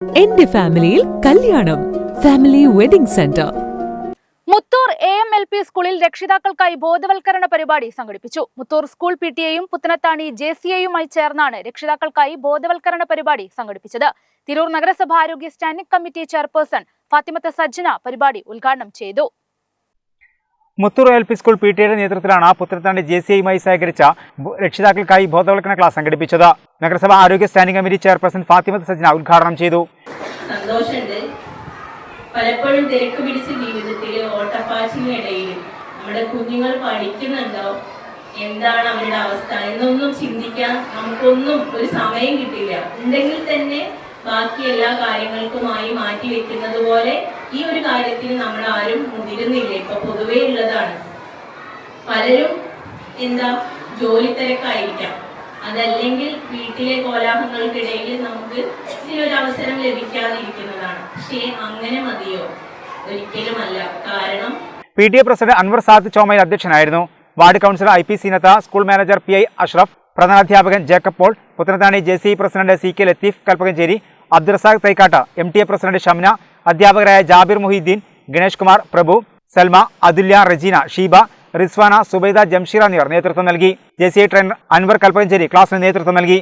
എന്റെ ഫാമിലിയിൽ കല്യാണം family wedding centre. Muthoor AMLP സ്കൂളിൽ രക്ഷിതാക്കൾക്കായി ബോധവൽക്കരണ പരിപാടി സംഘടിപ്പിച്ചു. മുത്തൂർ സ്കൂൾ PTA-യും പുത്തനത്താണി JCA-യുമായി ചേർന്നാണ് രക്ഷിതാക്കൾക്കായി ബോധവൽക്കരണ പരിപാടി സംഘടിപ്പിച്ചത്. തിരൂർ നഗരസഭ ആരോഗ്യ സ്റ്റാൻഡിംഗ് കമ്മിറ്റി ചെയർപേഴ്സൺ ഫാത്തിമത്ത് സജ്ജന പരിപാടി ഉദ്ഘാടനം ചെയ്തു. മുത്തൂർ LP സ്കൂൾ PTA-യുടെ നേതൃത്വത്തിലാണ് പുത്തനത്താണി JCA-യുമായി സഹകരിച്ച രക്ഷിതാക്കൾക്കായി ബോധവൽക്കരണ ക്ലാസ് സംഘടിപ്പിച്ചത്. നഗരസഭ ആരോഗ്യ സ്റ്റാൻഡിംഗ് കമ്മിറ്റി ചെയർപേഴ്സൺ ഫാത്തിമത്ത് സജ്ജന ഉദ്ഘാടനം ചെയ്തു. പലപ്പോഴും തിരക്ക് പിടിച്ച ജീവിതത്തിൽ ഓട്ടപ്പാച്ചിലിനിടയിൽ നമ്മുടെ കുഞ്ഞുങ്ങൾ പഠിക്കുന്നുണ്ടോ, എന്താണ് അവരുടെ അവസ്ഥ എന്നൊന്നും ചിന്തിക്കാൻ നമുക്കൊന്നും ഒരു സമയം കിട്ടില്ല. ഉണ്ടെങ്കിൽ തന്നെ ബാക്കി എല്ലാ കാര്യങ്ങൾക്കുമായി മാറ്റി വെക്കുന്നത് പോലെ ഈ ഒരു കാര്യത്തിന് നമ്മൾ ആരും മുതിരുന്നില്ല. ഇപ്പൊ പൊതുവേ ഉള്ളതാണ്. പലരും ജോലി തിരക്കായിരിക്കാം, അതല്ലെങ്കിൽ വീട്ടിലെ കോലാഹലങ്ങൾക്കിടയിൽ നമുക്ക് ഇതിനൊരു അവസരം ലഭിക്കാതിരിക്കുന്നതാണ്. പക്ഷേ അങ്ങനെ മതിയോ? ഒരിക്കലുമല്ല. കാരണം PTA പ്രസിഡന്റ് അൻവർ സാദ് ചോമയിൽ അധ്യക്ഷനായിരുന്നു. Ward councillor IP Seenath, school manager PI Ashraf, പ്രധാനാധ്യാപകൻ Jacob Paul, Puthanathani JCA president CK Latheef Kalpakanchery, Abdurazak Thaikkad, MTA president Shamna, അധ്യാപകരായ ജാബിർ മുഹീദ്ദീൻ, ഗണേഷ് കുമാർ, പ്രഭു, സൽമ, അതുല്യ, റജീന, ഷീബ, റിസ്വാന, സുബൈദ, ജംഷീർ എന്നിവർ നേതൃത്വം നൽകി. JCA ട്രെയിനർ അൻവർ കൽപ്പകഞ്ചേരി ക്ലാസിന് നേതൃത്വം നൽകി.